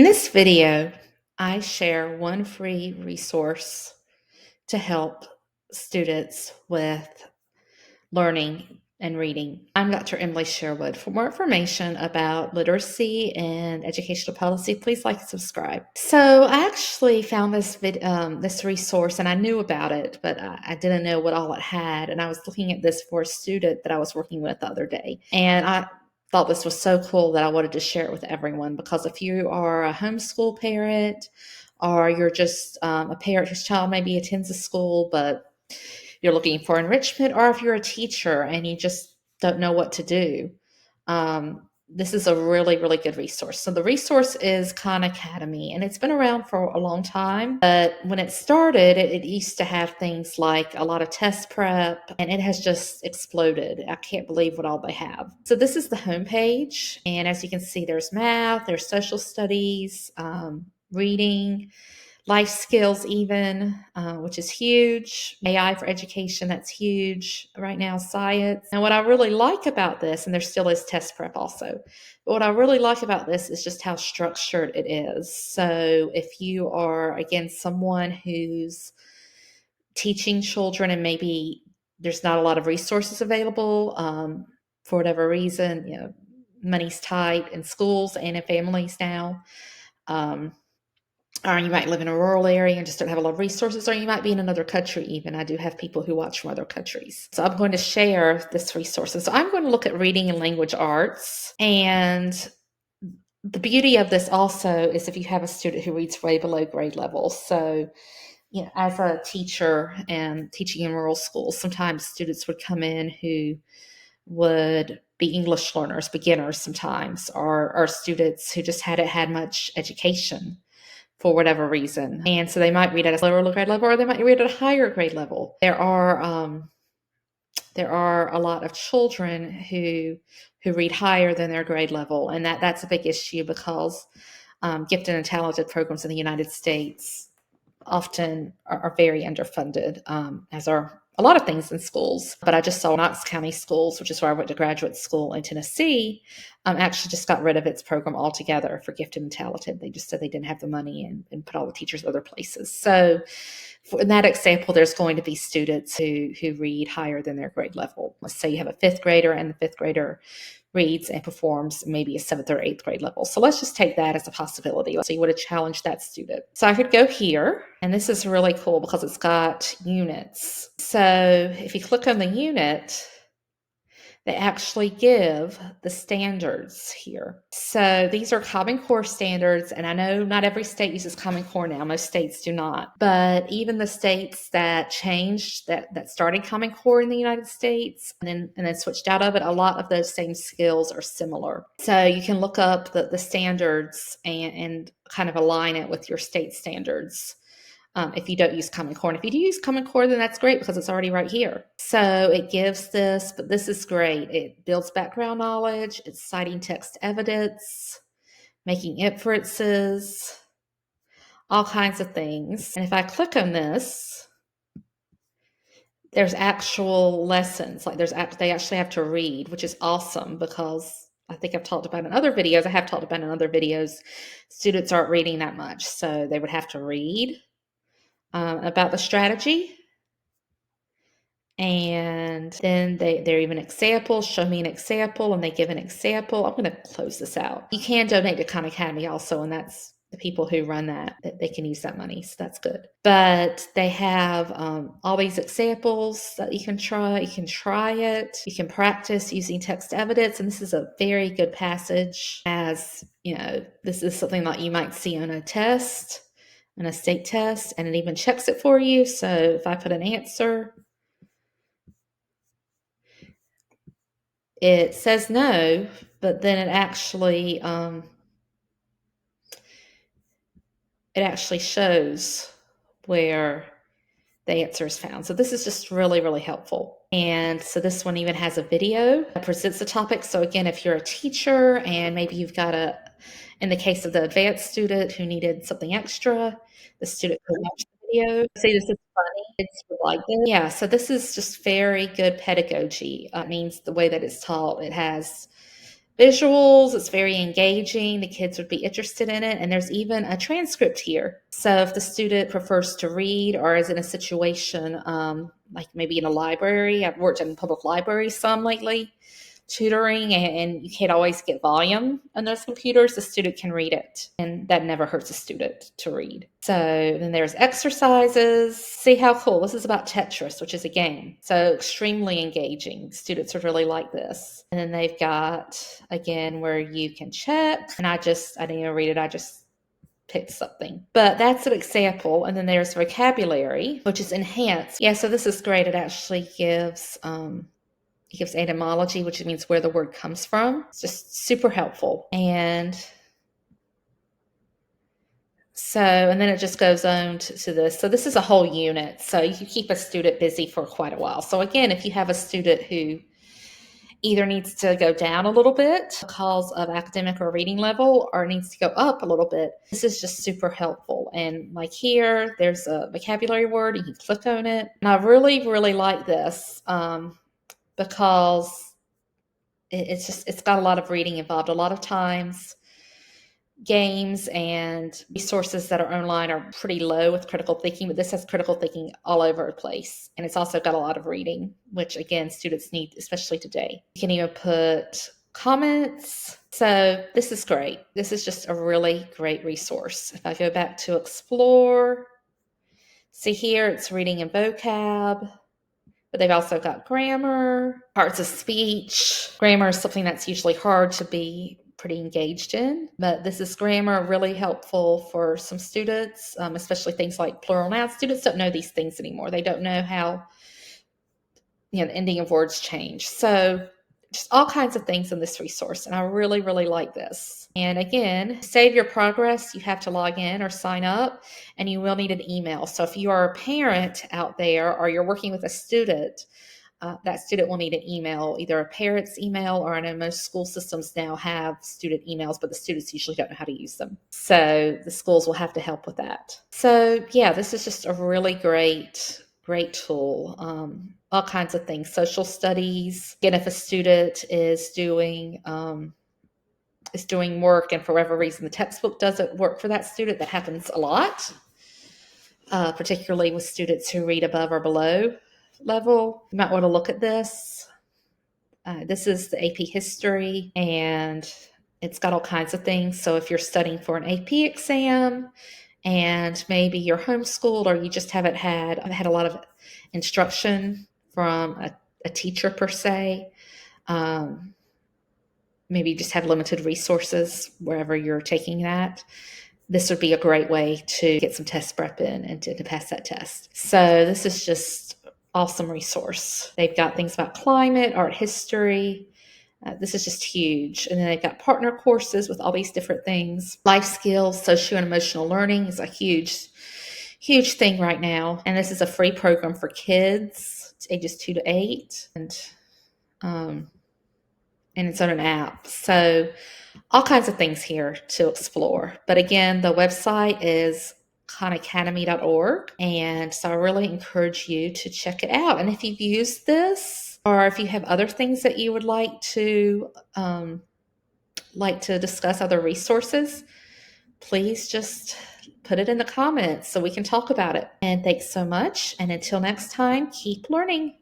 In this video, I share one free resource to help students with learning and reading. I'm Dr. Emily Sherwood. For more information about literacy and educational policy, please like and subscribe. So I actually found this resource, and I knew about it, but I didn't know what all it had. And I was looking at this for a student that I was working with the other day, and I thought this was so cool that I wanted to share it with everyone, because if you are a homeschool parent, or you're just a parent whose child maybe attends a school but you're looking for enrichment, or if you're a teacher and you just don't know what to do, this is a really, really good resource. So the resource is Khan Academy, and it's been around for a long time. But when it started, it used to have things like a lot of test prep, and it has just exploded. I can't believe what all they have. So this is the homepage, and as you can see, there's math, there's social studies, reading, life skills even, which is huge. AI for education, that's huge right now. Science. And what I really like about this, and there still is test prep also, but what I really like about this is just how structured it is. So if you are, again, someone who's teaching children and maybe there's not a lot of resources available, for whatever reason, money's tight in schools and in families now. Or you might live in a rural area and just don't have a lot of resources, or you might be in another country even. I do have people who watch from other countries. So I'm going to share this resource. And so I'm going to look at reading and language arts. And the beauty of this also is if you have a student who reads way below grade level. So, as a teacher and teaching in rural schools, sometimes students would come in who would be English learners, beginners sometimes, or students who just hadn't had much education for whatever reason. And so they might read at a lower grade level, or they might read at a higher grade level. There are a lot of children who read higher than their grade level, and that's a big issue, because gifted and talented programs in the United States often are very underfunded, as are a lot of things in schools. But I just saw Knox County Schools, which is where I went to graduate school in Tennessee, actually just got rid of its program altogether for gifted and talented. They just said they didn't have the money and put all the teachers other places. So in that example, there's going to be students who read higher than their grade level. Let's say you have a fifth grader, and the fifth grader reads and performs maybe a seventh or eighth grade level. So let's just take that as a possibility. So you would have challenged that student. So I could go here, and this is really cool because it's got units. So if you click on the unit, they actually give the standards here. So these are Common Core standards, and I know not every state uses Common Core now. Most states do not. But even the states that changed, that started Common Core in the United States and then switched out of it, a lot of those same skills are similar. So you can look up the standards and kind of align it with your state standards. If you don't use Common Core. And if you do use Common Core, then that's great, because it's already right here. So it gives this, but this is great. It builds background knowledge. It's citing text evidence, making inferences, all kinds of things. And if I click on this, there's actual lessons. Like they actually have to read, which is awesome, because I think I've talked about in other videos. I have talked about in other videos, students aren't reading that much. So they would have to read about the strategy. And then they're even examples, show me an example, and they give an example. I'm going to close this out. You can donate to Khan Academy also, and that's the people who run that they can use that money, so that's good. But they have all these examples that you can try. You can try it. You can practice using text evidence, and this is a very good passage, as this is something that you might see on a test, on a state test, and it even checks it for you. So if I put an answer, it says no, but then it actually shows where the answer is found. So this is just really, really helpful. And so this one even has a video that presents the topic. So again, if you're a teacher and maybe you've got in the case of the advanced student who needed something extra, the student could watch the video. See, this is funny. It's like this. Yeah, so this is just very good pedagogy. It means the way that it's taught, it has visuals. It's very engaging. The kids would be interested in it. And there's even a transcript here. So if the student prefers to read or is in a situation like maybe in a library, I've worked in public libraries some lately, tutoring, and you can't always get volume on those computers, the student can read it. And that never hurts a student to read. So then there's exercises. See how cool. This is about Tetris, which is a game. So extremely engaging. Students would really like this. And then they've got, again, where you can check. And I didn't even read it. I just picked something. But that's an example. And then there's vocabulary, which is enhanced. Yeah, so this is great. It actually gives etymology, which means where the word comes from. It's just super helpful. And then it just goes on to this. So this is a whole unit. So you keep a student busy for quite a while. So again, if you have a student who either needs to go down a little bit because of academic or reading level, or needs to go up a little bit, this is just super helpful. And like here, there's a vocabulary word, you can click on it. And I really, really like this because it's got a lot of reading involved. A lot of times games and resources that are online are pretty low with critical thinking, but this has critical thinking all over the place. And it's also got a lot of reading, which again, students need, especially today. You can even put comments. So this is great. This is just a really great resource. If I go back to Explore, see here, it's reading and vocab. But they've also got grammar, parts of speech. Grammar is something that's usually hard to be pretty engaged in, but this is grammar, really helpful for some students, especially things like plural nouns. Students don't know these things anymore. They don't know how the ending of words change. So just all kinds of things in this resource, and I really, really like this. And again, save your progress. You have to log in or sign up, and you will need an email. So if you are a parent out there or you're working with a student, that student will need an email, either a parent's email, or I know most school systems now have student emails, but the students usually don't know how to use them. So the schools will have to help with that. So yeah, this is just a really great tool. All kinds of things. Social studies. Again, if a student is doing work and for whatever reason the textbook doesn't work for that student, that happens a lot, particularly with students who read above or below level. You might want to look at this. This is the AP History, and it's got all kinds of things. So if you're studying for an AP exam and maybe you're homeschooled or you just haven't had a lot of instruction from a teacher per se, maybe you just have limited resources wherever you're taking that, this would be a great way to get some test prep in and to pass that test. So this is just awesome resource. They've got things about climate, art history. This is just huge. And then they've got partner courses with all these different things. Life skills, social and emotional learning is a huge thing right now. And this is a free program for kids. It's ages 2 to 8. And it's on an app. So all kinds of things here to explore. But again, the website is khanacademy.org. And so I really encourage you to check it out. And if you've used this, or if you have other things that you would like to discuss, other resources, please just put it in the comments so we can talk about it. And thanks so much. And until next time, keep learning.